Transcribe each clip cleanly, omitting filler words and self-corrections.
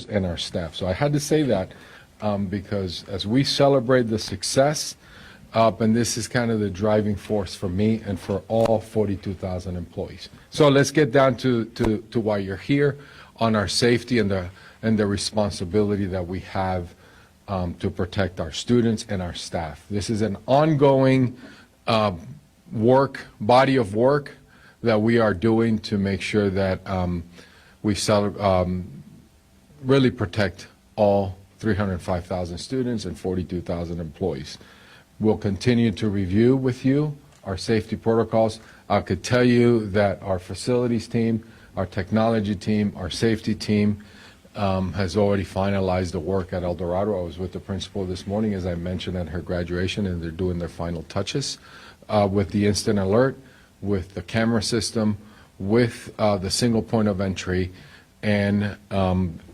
and our staff. So I had to say that because as we celebrate the success, and this is kind of the driving force for me and for all 42,000 employees. So let's get down to why you're here, on our safety and the responsibility that we have to protect our students and our staff. This is an ongoing body of work that we are doing to make sure that we really protect all 305,000 students and 42,000 employees. We'll continue to review with you our safety protocols. I could tell you that our facilities team, our technology team, our safety team has already finalized the work at El Dorado. I was with the principal this morning, as I mentioned, at her graduation, and they're doing their final touches with the instant alert, with the camera system, with the single point of entry, and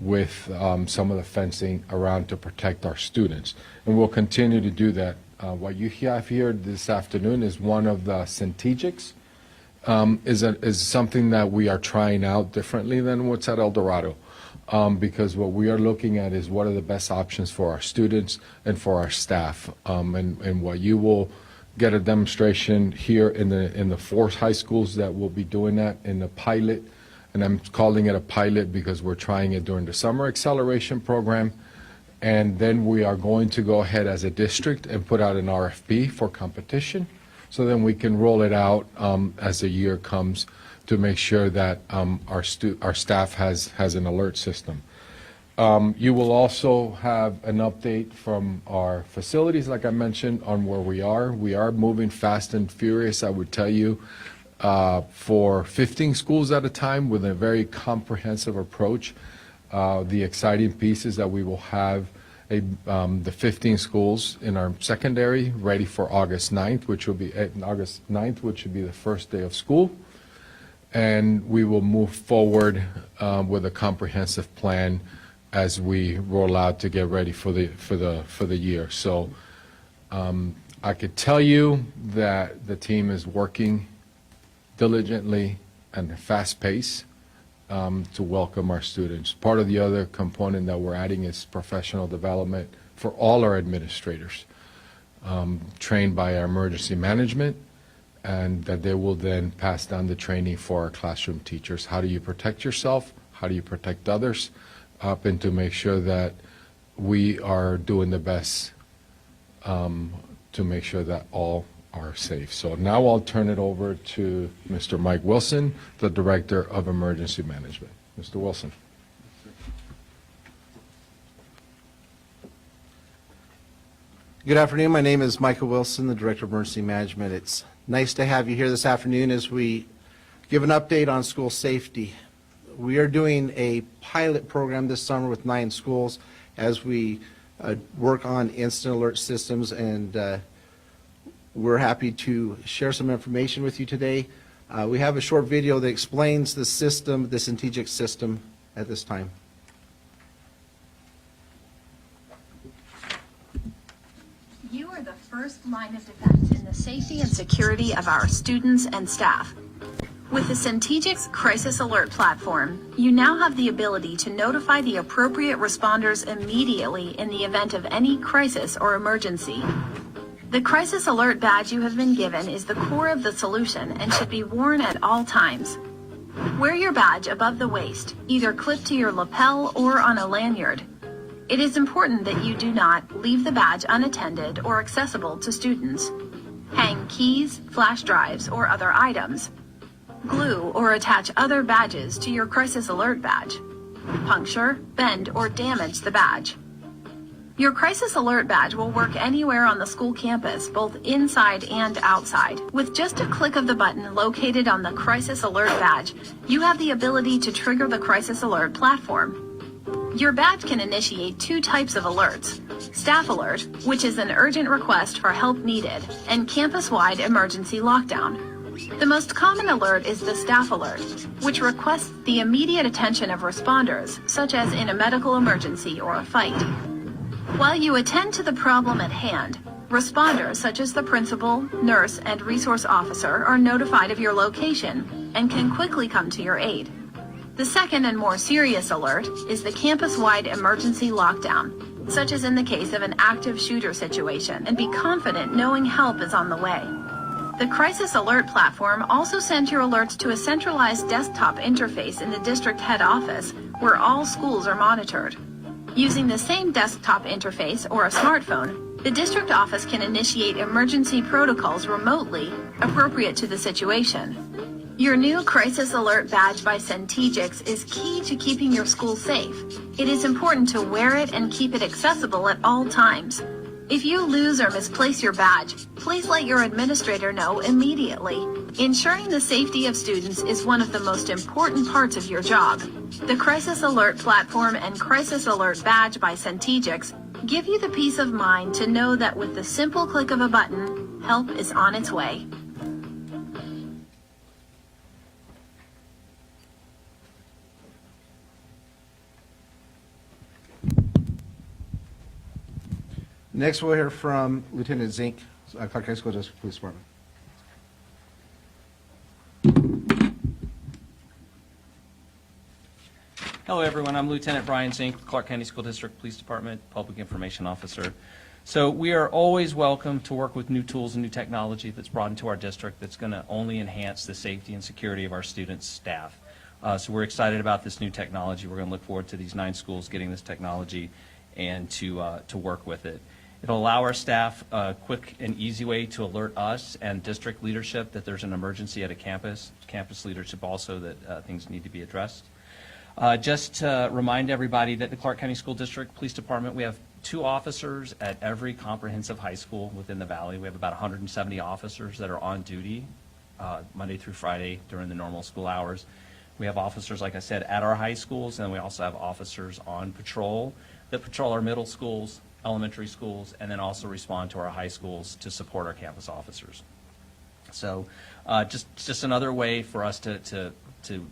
with some of the fencing around to protect our students. And we'll continue to do that. What you have here this afternoon is one of the strategics, is something that we are trying out differently than what's at El Dorado, because what we are looking at is what are the best options for our students and for our staff. And what you will get a demonstration here in the 4 high schools that will be doing that in the pilot. And I'm calling it a pilot because we're trying it during the summer acceleration program. And then we are going to go ahead as a district and put out an RFP for competition. So then we can roll it out as the year comes to make sure that our staff has an alert system. You will also have an update from our facilities, like I mentioned, on where we are. We are moving fast and furious, I would tell you, for 15 schools at a time with a very comprehensive approach. The exciting piece is that we will have the 15 schools in our secondary ready for August 9th, which will be the first day of school. And we will move forward with a comprehensive plan as we roll out to get ready for the year. So I could tell you that the team is working diligently and at a fast pace to welcome our students. Part of the other component that we're adding is professional development for all our administrators, trained by our emergency management, and that they will then pass down the training for our classroom teachers. How do you protect yourself? How do you protect others? And to make sure that we are doing the best to make sure that all are safe. So now I'll turn it over to Mr. Mike Wilson, the Director of Emergency Management. Mr. Wilson. Good afternoon. My name is Michael Wilson, the Director of Emergency Management. It's nice to have you here this afternoon as we give an update on school safety. We are doing a pilot program this summer with 9 schools as we work on instant alert systems, and we're happy to share some information with you today. We have a short video that explains the system, the strategic system, at this time. You are the first line of defense in the safety and security of our students and staff. With the Centegix Crisis Alert platform, you now have the ability to notify the appropriate responders immediately in the event of any crisis or emergency. The Crisis Alert badge you have been given is the core of the solution and should be worn at all times. Wear your badge above the waist, either clipped to your lapel or on a lanyard. It is important that you do not leave the badge unattended or accessible to students. Hang keys, flash drives, or other items. Glue or attach other badges to your Crisis Alert badge. Puncture, bend, or damage the badge. Your Crisis Alert badge will work anywhere on the school campus, both inside and outside. With just a click of the button located on the Crisis Alert badge, you have the ability to trigger the Crisis Alert platform. Your badge can initiate 2 types of alerts: Staff Alert, which is an urgent request for help needed, and campus-wide emergency lockdown. The most common alert is the Staff Alert, which requests the immediate attention of responders, such as in a medical emergency or a fight. While you attend to the problem at hand, responders such as the principal, nurse, and resource officer are notified of your location and can quickly come to your aid. The second and more serious alert is the campus-wide emergency lockdown, such as in the case of an active shooter situation, and be confident knowing help is on the way. The Crisis Alert platform also sends your alerts to a centralized desktop interface in the district head office where all schools are monitored. Using the same desktop interface or a smartphone, the district office can initiate emergency protocols remotely, appropriate to the situation. Your new Crisis Alert badge by Centegix is key to keeping your school safe. It is important to wear it and keep it accessible at all times. If you lose or misplace your badge, please let your administrator know immediately. Ensuring the safety of students is one of the most important parts of your job. The Crisis Alert platform and Crisis Alert badge by Centegix give you the peace of mind to know that with the simple click of a button, help is on its way. Next, we'll hear from Lieutenant Zink, Clark County School District Police Department. Hello, everyone. I'm Lieutenant Brian Zink, Clark County School District Police Department, Public Information Officer. So we are always welcome to work with new tools and new technology that's brought into our district that's going to only enhance the safety and security of our students' staff. So we're excited about this new technology. We're going to look forward to these 9 schools getting this technology and to work with it. It'll allow our staff a quick and easy way to alert us and district leadership that there's an emergency at a campus leadership also that things need to be addressed. Just to remind everybody that the Clark County School District Police Department, we have 2 officers at every comprehensive high school within the valley. We have about 170 officers that are on duty Monday through Friday during the normal school hours. We have officers, like I said, at our high schools, and we also have officers on patrol that patrol our middle schools, elementary schools, and then also respond to our high schools to support our campus officers. So just another way for us to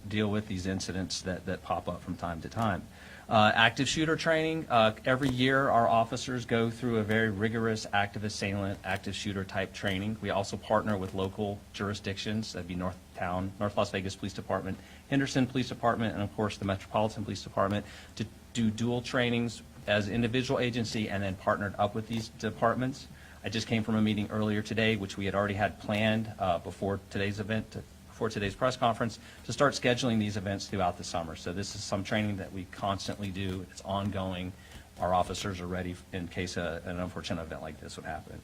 deal with these incidents that pop up from time to time. Active shooter training, every year our officers go through a very rigorous active assailant, active shooter type training. We also partner with local jurisdictions, that'd be North Las Vegas Police Department, Henderson Police Department, and of course the Metropolitan Police Department, to do dual trainings as individual agency and then partnered up with these departments. I just came from a meeting earlier today, which we had already had planned before today's event, before today's press conference, to start scheduling these events throughout the summer. So this is some training that we constantly do. It's ongoing. Our officers are ready in case an unfortunate event like this would happen.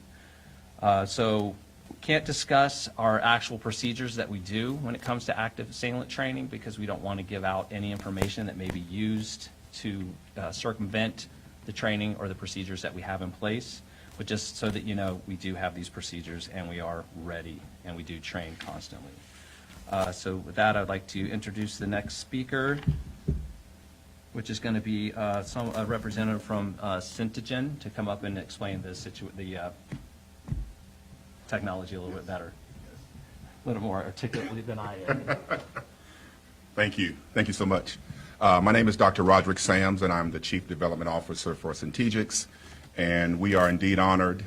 So can't discuss our actual procedures that we do when it comes to active assailant training because we don't want to give out any information that may be used to circumvent the training or the procedures that we have in place, but just so that you know, we do have these procedures and we are ready and we do train constantly. So with that, I'd like to introduce the next speaker, which is going to be a representative from Centegen to come up and explain the technology a little bit better, a little more articulately than I am. Thank you. Thank you so much. My name is Dr. Roderick Sams, and I'm the Chief Development Officer for Centegix, and we are indeed honored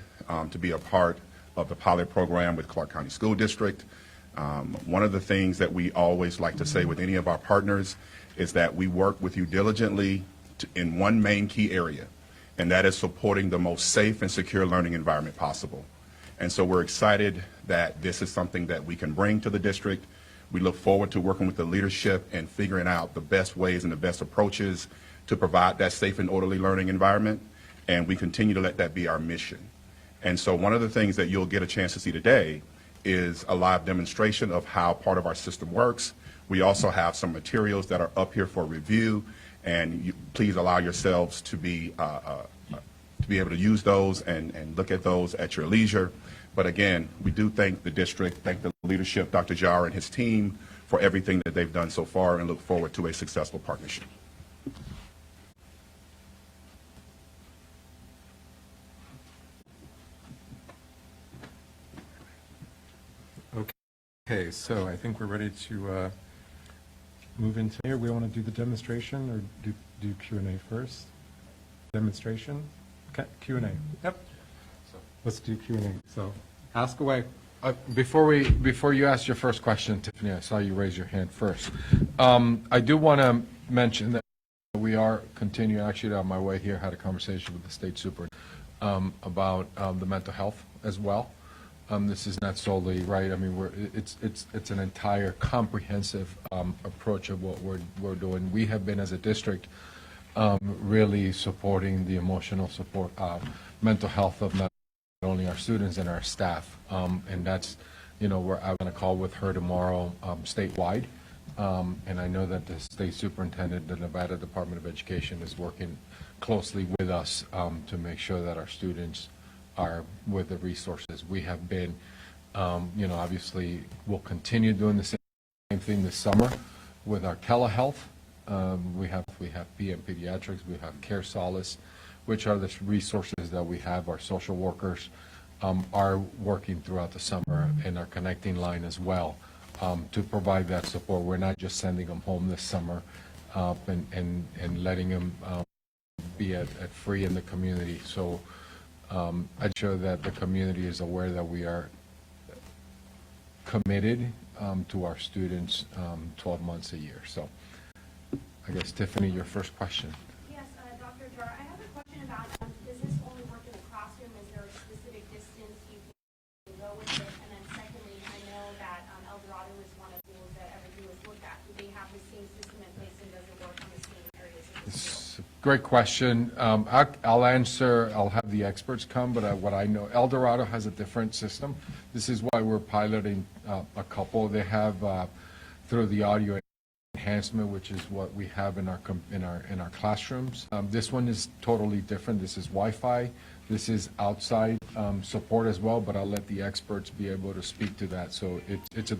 to be a part of the pilot program with Clark County School District. One of the things that we always like to say with any of our partners is that we work with you diligently in one main key area, and that is supporting the most safe and secure learning environment possible. And so we're excited that this is something that we can bring to the district. We look forward to working with the leadership and figuring out the best ways and the best approaches to provide that safe and orderly learning environment, and we continue to let that be our mission. And so one of the things that you'll get a chance to see today is a live demonstration of how part of our system works. We also have some materials that are up here for review, and please allow yourselves to be able to use those and look at those at your leisure. But again, we do thank the district, thank the leadership, Dr. Jar and his team, for everything that they've done so far, and look forward to a successful partnership. Okay, so I think we're ready to move into here. We want to do the demonstration or do Q&A first? Demonstration? Okay, Q&A. Yep. So let's do Q&A. So ask away. Before you ask your first question, Tiffany, I saw you raise your hand first. I do want to mention that we are continuing, actually on my way here, had a conversation with the state super about the mental health as well. This is not solely, right, I mean, it's an entire comprehensive approach of what we're doing. We have been, as a district, really supporting the emotional support, mental health of not only our students and our staff. And that's, I'm going to call with her tomorrow statewide. And I know that the state superintendent, the Nevada Department of Education, is working closely with us to make sure that our students are with the resources. We have been, obviously, we'll continue doing the same thing this summer with our telehealth. We have PM Pediatrics, we have Care Solace, which are the resources that we have. Our social workers are working throughout the summer, and our connecting line as well to provide that support. We're not just sending them home this summer and letting them be at free in the community. So I'm sure that the community is aware that we are committed to our students 12 months a year. So I guess, Tiffany, your first question. Yes, Dr. Jar, I have a question about, does this only work in the classroom? Is there a specific distance you can go with it? And then secondly, I know that El Dorado is one of the schools that everything was looked at. Do they have the same system in place, and does it work on the same areas of the school? Great question. I'll answer, I'll have the experts come, but what I know, El Dorado has a different system. This is why we're piloting a couple. They have, through the audio enhancement, which is what we have in our classrooms. This one is totally different. This is Wi-Fi. This is outside support as well, but I'll let the experts be able to speak to that. So it's a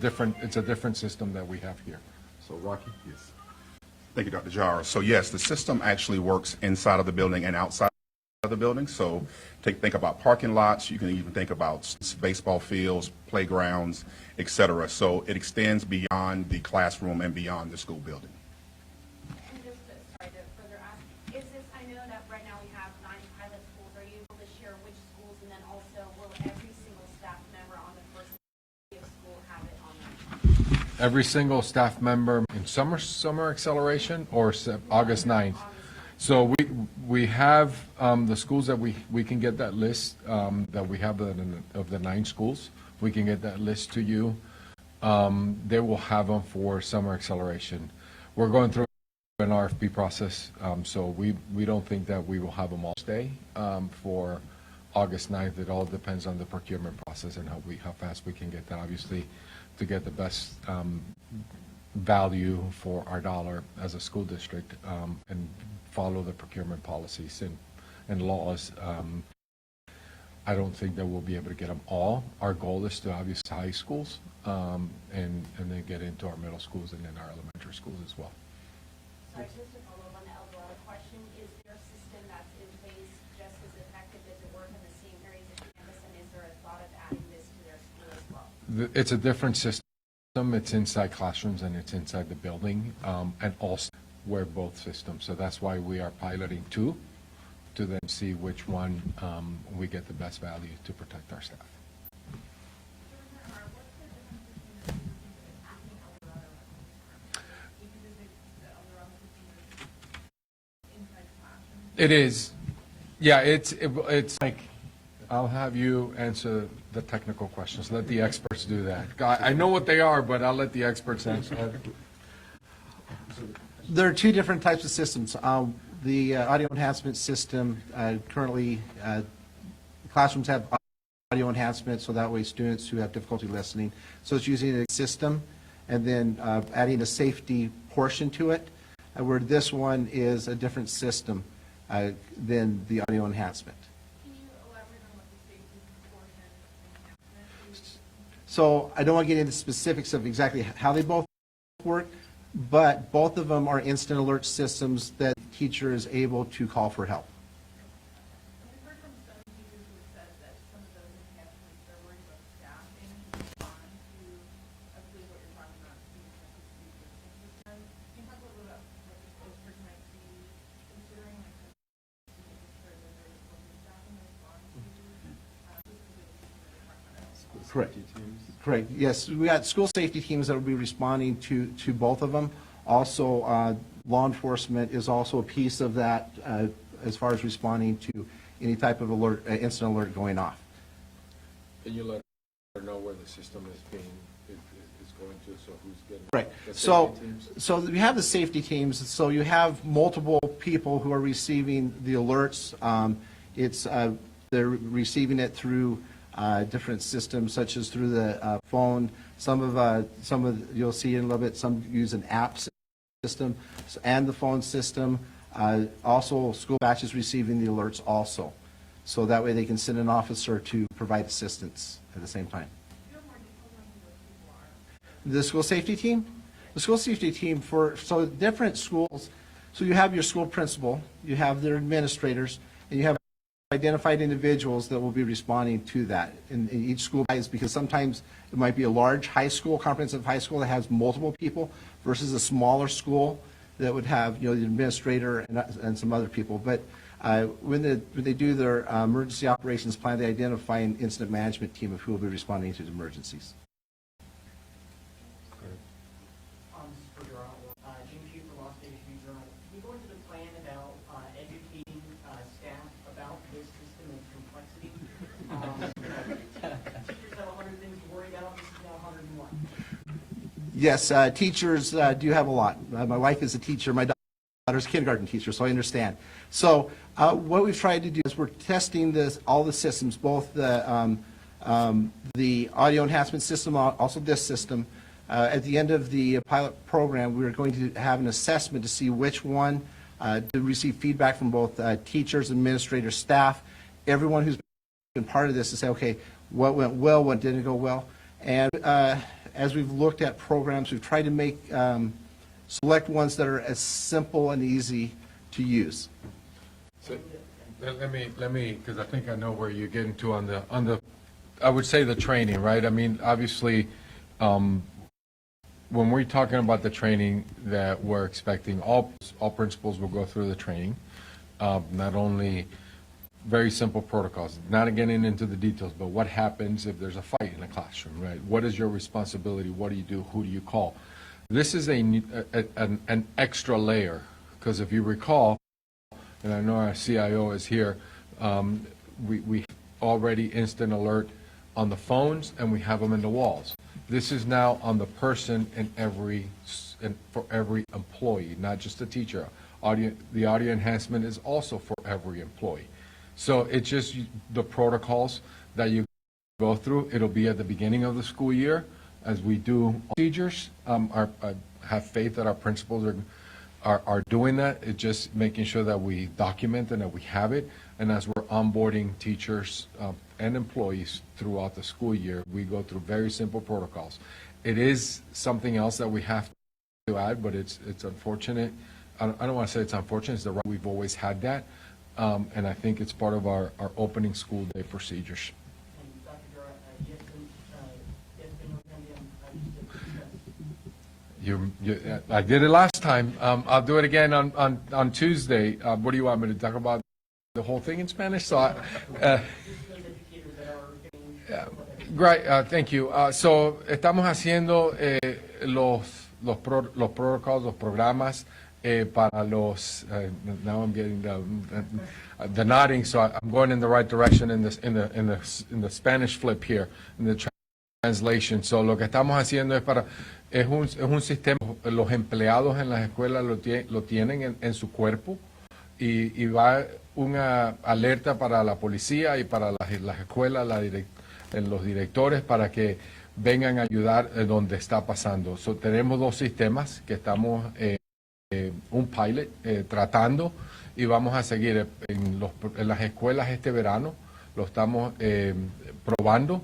different system that we have here. So, Rocky? Yes. Thank you, Dr. Jar. So, yes, the system actually works inside of the building and outside of the building. So think about parking lots. You can even think about baseball fields, playgrounds, et cetera. So it extends beyond the classroom and beyond the school building. And just to further ask, is this, I know that right now we have 9 pilot schools. Are you able to share which schools, and then also will every single staff member on the first day of school have it on them? Every single staff member in summer acceleration or August 9th. So we have the schools that we can get that list that we have of the 9 schools. We can get that list to you. They will have them for summer acceleration. We're going through an RFP process, so we don't think that we will have them all stay for August 9th. It all depends on the procurement process and how fast we can get that, obviously, to get the best value for our dollar as a school district and follow the procurement policies and laws. I don't think that we'll be able to get them all. Our goal is to obviously high schools and then get into our middle schools and then our elementary schools as well. Sorry, just to follow up on the El Dorado question, is there a system that's in place just as effective? Does it work in the same areas of campus, and is there a thought of adding this to their school as well? It's a different system. It's inside classrooms and it's inside the building, and also we're both systems. So that's why we are piloting 2 to then see which one we get the best value to protect our staff. It is. Yeah, it's like, I'll have you answer the technical questions. Let the experts do that. I know what they are, but I'll let the experts answer. There are 2 different types of systems. The audio enhancement system, currently classrooms have audio enhancement, so that way students who have difficulty listening. So it's using a system and then adding a safety portion to it, where this one is a different system than the audio enhancement. Can you elaborate on what the safety portion enhancement is? So I don't want to get into specifics of exactly how they both work, but both of them are instant alert systems that the teacher is able to call for help. We've heard from some teachers who have said that some of those enhancements, they're worried about staffing to respond to, I believe what you're talking about, the system. Can you talk a little bit about what the district might be considering, like, to make sure that there's appropriate staffing to respond to, specifically the department? Correct. safety teams? Correct, yes. We got school safety teams that will be responding to both of them. Also, law enforcement is also a piece of that as far as responding to any type of alert, incident alert going off. Can you let her know where the system is going to, so who's getting? Right. the So, safety teams? so we have the safety teams, so you have multiple people who are receiving the alerts. They're receiving it through different systems, such as through the phone. Some of you'll see in a little bit, some use an app system and the phone system. Also, school batches receiving the alerts also. So that way they can send an officer to provide assistance at the same time. The school safety team? The school safety team so different schools, so you have your school principal, you have their administrators, and you have identified individuals that will be responding to that in each school, because sometimes it might be a large high school, comprehensive high school that has multiple people versus a smaller school that would have, the administrator and some other people. But when they do their emergency operations plan, they identify an incident management team of who will be responding to the emergencies. For your Jim Chief for Las Vegas News Journal. Can you go into the plan about educating staff about this system and complexity? Teachers have 100 things to worry about. This is now 101. Yes, teachers do have a lot. My wife is a teacher. My daughter's a kindergarten teacher, so I understand. So what we've tried to do is we're testing all the systems, both the audio enhancement system, also this system. At the end of the pilot program, we're going to have an assessment to see which one, to receive feedback from both teachers, administrators, staff, everyone who's been part of this, to say, okay, what went well, what didn't go well. And as we've looked at programs, we've tried to make select ones that are as simple and easy to use. So, let me, because I think I know where you're getting to on the, I would say the training, right? I mean, obviously, when we're talking about the training that we're expecting, all principals will go through the training. Not only very simple protocols, not getting into the details, but what happens if there's a fight in a classroom, right? What is your responsibility? What do you do? Who do you call? This is an extra layer, because if you recall, and I know our CIO is here, we already instant alert on the phones, and we have them in the walls. This is now on the person for every employee, not just the teacher. The audio enhancement is also for every employee. So it's just the protocols that you go through. It'll be at the beginning of the school year as we do procedures. I have faith that our principals are doing that. It's just making sure that we document and that we have it. And as we're onboarding teachers and employees throughout the school year, we go through very simple protocols. It is something else that we have to add, but it's unfortunate. I don't want to say it's unfortunate. It's the right. We've always had that, and I think it's part of our opening school day procedures. And Dr. Dura, yes, I did it last time. I'll do it again on Tuesday. What do you want me to talk about? The whole thing in Spanish? So, great. Thank you. So, estamos haciendo los protocols, los programas para los. Now I'm getting the nodding, so I'm going in the right direction in the Spanish flip here in the translation. So, lo que estamos haciendo es un sistema. Los empleados en las escuelas lo tienen en su cuerpo. Y va una alerta para la policía y para las escuelas, los directores, para que vengan a ayudar donde está pasando. Tenemos dos sistemas que estamos, un pilot, tratando, y vamos a seguir en las escuelas este verano. Lo estamos probando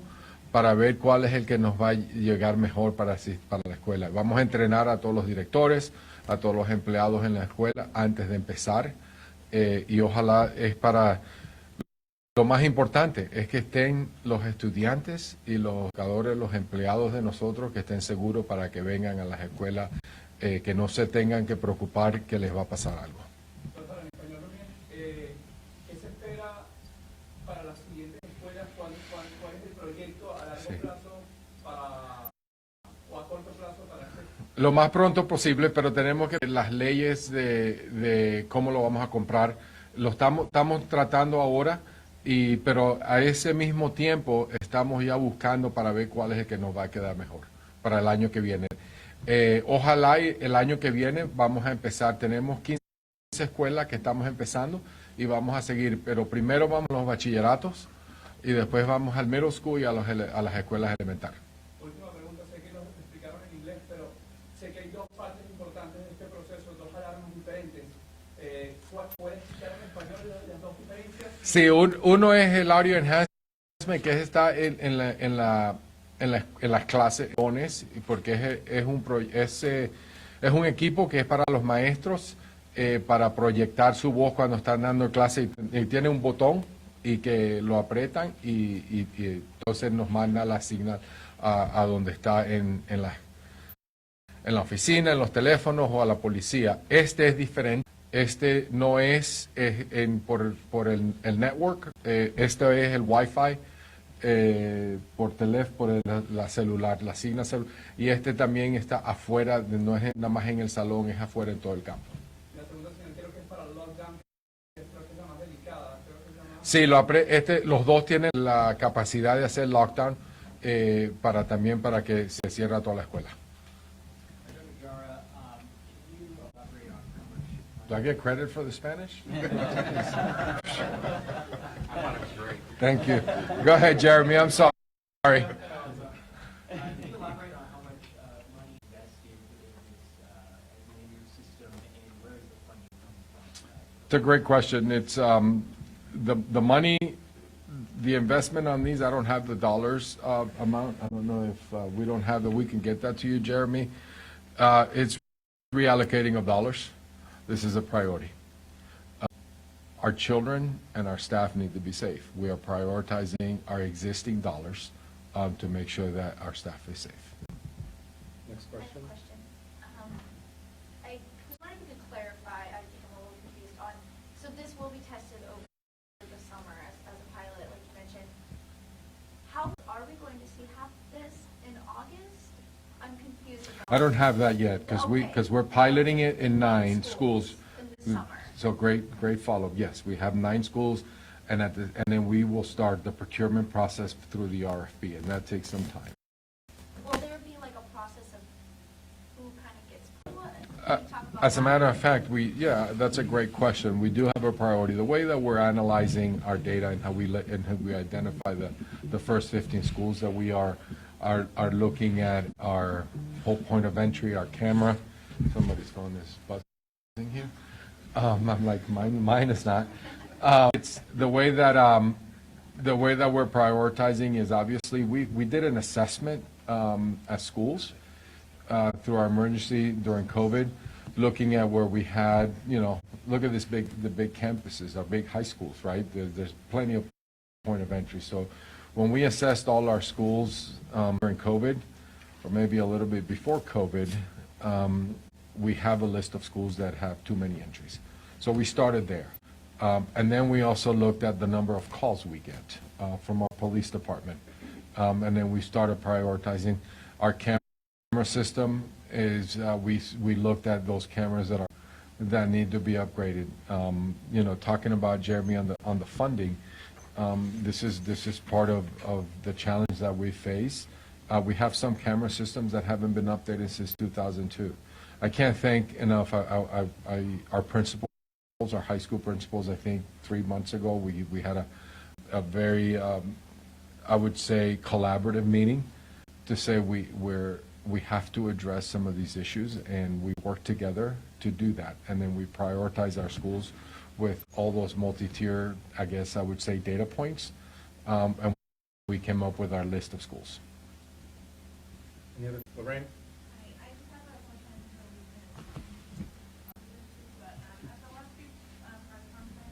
para ver cuál es el que nos va a llegar mejor para la escuela. Vamos a entrenar a todos los directores, a todos los empleados en la escuela antes de empezar. Y ojalá es para lo más importante, es que estén los estudiantes y los educadores, los empleados de nosotros, que estén seguros para que vengan a las escuelas, que no se tengan que preocupar que les va a pasar algo. ¿Qué se espera para las siguientes escuelas? ¿Cuál es el proyecto a largo plazo Lo más pronto posible, pero tenemos que ver las leyes de cómo lo vamos a comprar. Lo estamos tratando ahora, pero a ese mismo tiempo estamos ya buscando para ver cuál es el que nos va a quedar mejor para el año que viene. Ojalá el año que viene vamos a empezar. Tenemos 15 escuelas que estamos empezando y vamos a seguir, pero primero vamos a los bachilleratos y después vamos al middle school y a las escuelas elementales. Última pregunta, sé que lo explicaron en inglés, pero sé que hay dos partes importantes de este proceso, dos alarmas diferentes. ¿Puedes explicar en español las dos diferencias? Sí, uno es el audio enhancement, que está en las clases, porque es un equipo que es para los maestros, para proyectar su voz cuando están dando clase, y tiene un botón y que lo apretan y entonces nos manda la señal a donde está en la oficina, en los teléfonos o a la policía. Este es diferente. Este no es por el network. Este es el Wi-Fi por teléfono, la celular, la señal celular. Y este también está afuera, no es nada más en el salón, es afuera en todo el campo. La segunda señal creo que es para el lockdown, que creo que es la más delicada. Creo que es la más... Sí, los dos tienen la capacidad de hacer lockdown para que se cierre toda la escuela. Do I get credit for the Spanish? Thank you. Go ahead, Jeremy. I'm sorry. Can you elaborate on how much money invested in this system and where is the funding coming from? It's a great question. It's the money, the investment on these. I don't have the dollars amount. I don't know if we don't have that. We can get that to you, Jeremy. It's reallocating of dollars. This is a priority. Our children and our staff need to be safe. We are prioritizing our existing dollars to make sure that our staff is safe. Next I have question. a question. I was wondering if you could clarify, I think I'm a little confused on, so this will be tested over the summer as a pilot, like you mentioned. How are we going to see half this in August? I'm confused about. I don't have that yet because Okay. we're piloting it in 9 schools. In the summer. So great follow-up. Yes, we have 9 schools, and then we will start the procurement process through the RFP, and that takes some time. Will there be like a process of who kind of gets what? Can you talk about As a that? matter of fact, that's a great question. We do have a priority. The way that we're analyzing our data and how we identify the first 15 schools that we are looking at our whole point of entry, our camera. Somebody's phone is buzzing here. I'm like, mine is not. It's the way that we're prioritizing is obviously we did an assessment at schools through our emergency during COVID, looking at where we had, look at the big campuses, our big high schools, right? There's plenty of point of entry. So when we assessed all our schools during COVID, or maybe a little bit before COVID, we have a list of schools that have too many entries. So we started there. And then we also looked at the number of calls we get from our police department. And then we started prioritizing our camera system is we looked at those cameras that need to be upgraded. Talking about Jeremy on the funding, this is part of the challenge that we face. We have some camera systems that haven't been updated since 2002. I can't thank enough our principals, our high school principals. I think 3 months ago we had a very I would say collaborative meeting to say we have to address some of these issues, and we work together to do that. And then we prioritize our schools with all those multi-tier, I guess I would say, data points, and we came up with our list of schools. Any other, Lorraine? I just have a question for Lieutenant. But at the last week's press conference,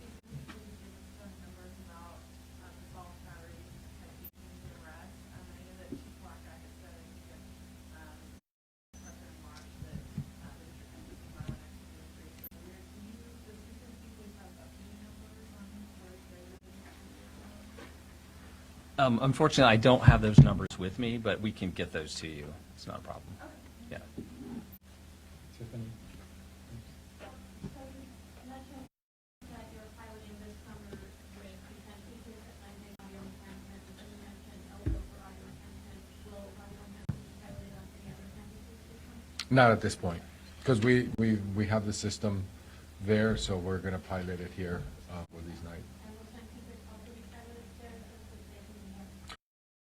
basically give us some numbers about the salt batteries citations and arrests. I know that Chief Blackjack has said that President March that the district emphasis violent activity is pretty severe. Does CCSD please have updated numbers on where they're Unfortunately, I don't have those numbers with me, but we can get those to you. It's not a problem. Yeah. Not at this point, because we have the system there, so we're going to pilot it here with these nights. And will St. Peter's also be piloted there, or is it in here?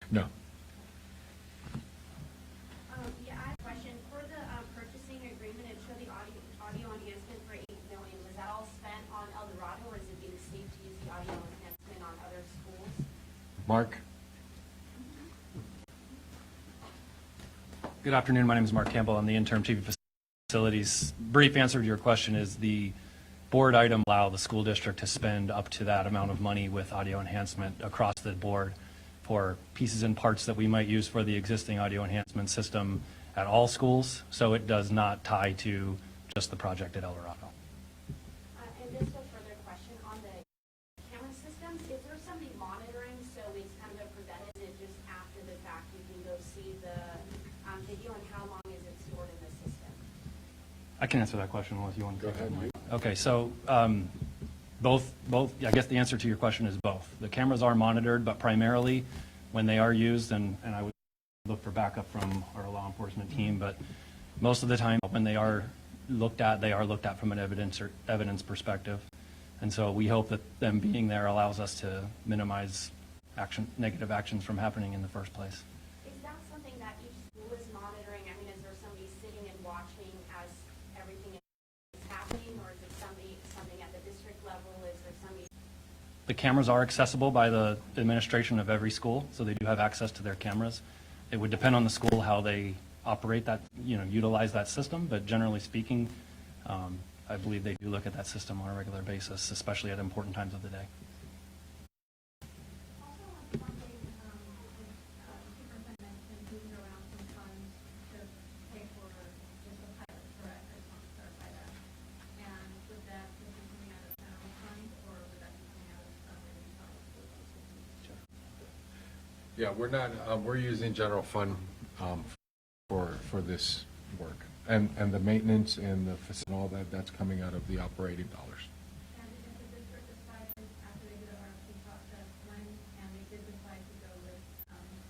No. Yeah, I have a question. For the purchasing agreement, it showed the audio enhancement for $8 million. Was that all spent on El Dorado, or is it being safe to use the audio enhancement on other schools? Mark? Good afternoon. My name is Mark Campbell. I'm the interim chief of facilities. Brief answer to your question is the board item allow the school district to spend up to that amount of money with audio enhancement across the board for pieces and parts that we might use for the existing audio enhancement system at all schools. So it does not tie to just the project at El Dorado. And just a further question on the camera systems, is there somebody monitoring, so it's kind of a preventative, just after the fact, you can go see the video, and how long is it stored in the system? I can answer that question unless you want to. Go ahead. Okay, so both, I guess the answer to your question is both. The cameras are monitored, but primarily when they are used, and I would look for backup from our law enforcement team, but most of the time when they are looked at from an evidence perspective. And so we hope that them being there allows us to minimize negative actions from happening in the first place. Is that something that each school is monitoring? I mean, is there somebody sitting and watching as everything is happening, or is it something at the district level? Is there somebody? The cameras are accessible by the administration of every school, so they do have access to their cameras. It would depend on the school how they operate that, utilize that system, but generally speaking, I believe they do look at that system on a regular basis, especially at important times of the day. Also, one thing, superintendent mentioned moving around some funds to pay for just a pilot, correct? I just want to clarify that. And would that be coming out of general fund, or would that be coming out of something? Yeah, we're not, we're using general fund for this work. And the maintenance and the facility, all that's coming out of the operating dollars. And if the district decided, after they did the RFP process, when, and they did decide to go with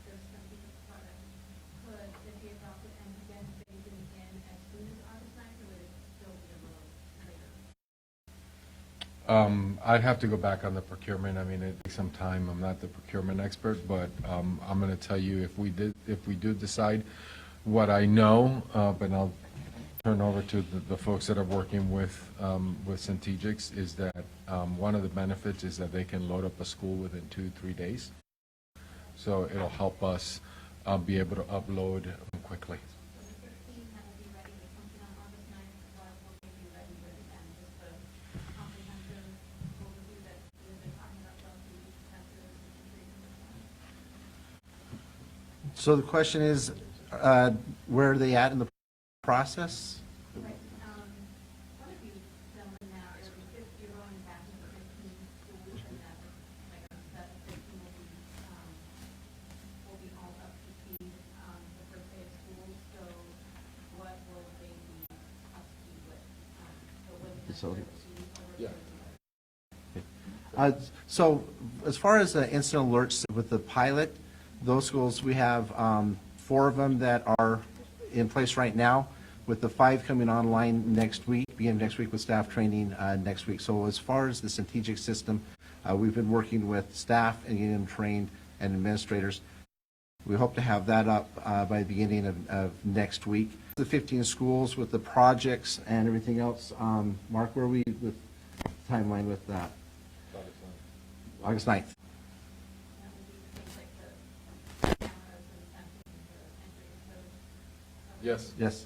this strategic product, could it be adopted and begin phasing in as soon as August 9th, or would it still be a little later? I'd have to go back on the procurement. I mean, it takes some time. I'm not the procurement expert, but I'm going to tell you if we do decide, what I know, but I'll turn over to the folks that are working with Centegix, is that one of the benefits is that they can load up a school within 2-3 days. So it'll help us be able to upload quickly. So the 16 that will be ready with something on August 9th, what will they be ready with then? Just a comprehensive overview that we've been talking about the sensors and treatment. So the question is, where are they at in the process? Right, what have you done now, if you're going back into 15 schools, and that, like, that 15 will be all up to speed, the first day of school, so what will they be up to speed with? So what Facility. Yeah. So as far as the incident alerts with the pilot, those schools, we have 4 of them that are in place right now, with the 5 coming online next week, beginning next week with staff training next week. So as far as the Centegix system, we've been working with staff and getting them trained and administrators. We hope to have that up by the beginning of next week. The 15 schools with the projects and everything else. Mark, where are we with timeline with that? August 9th. That would be things like the cameras and sensing the entry, so. Yes. Yes.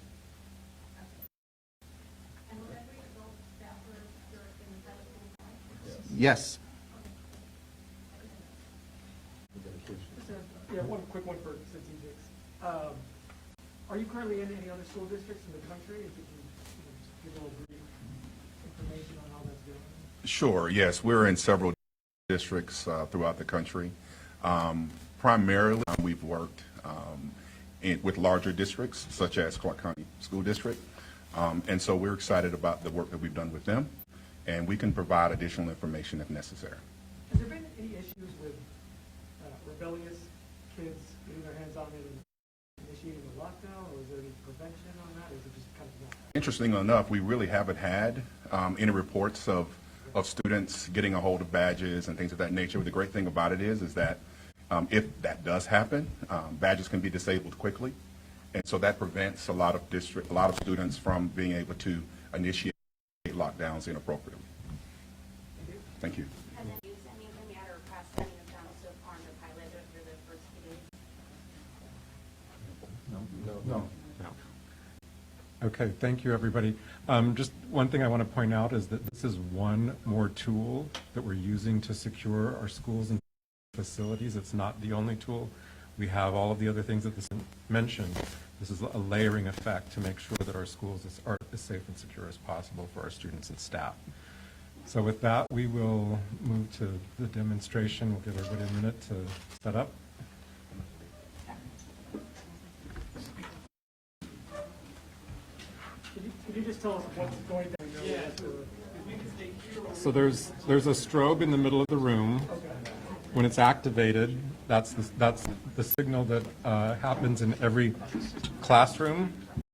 And will every adult staffer serve in the pilot school? Yes. Yeah, one quick one for Centegix. Are you currently in any other school districts in the country? If you can just give a little brief information on how that's going. Sure, yes, we're in several districts throughout the country. Primarily, we've worked with larger districts, such as Clark County School District. And so we're excited about the work that we've done with them, and we can provide additional information if necessary. Has there been any issues with rebellious kids getting their hands on it and initiating a lockdown, or is there any prevention on that, or is it just Interesting enough, we really haven't had any reports of students getting a hold of badges and things of that nature. The great thing about it is that if that does happen, badges can be disabled quickly, and so that prevents a lot of students from being able to initiate lockdowns inappropriately. Thank you. And then you sending them out or press sending them down so far in the pilot for the first few days? No. Okay, thank you, everybody. Just one thing I want to point out is that this is one more tool that we're using to secure our schools and facilities. It's not the only tool. We have all of the other things that this mentioned. This is a layering effect to make sure that our schools are as safe and secure as possible for our students and staff. So with that, we will move to the demonstration. We'll give everybody a minute to set up. Can you just tell us what's going down? Yeah. So there's a strobe in the middle of the room. When it's activated, that's the signal that happens in every classroom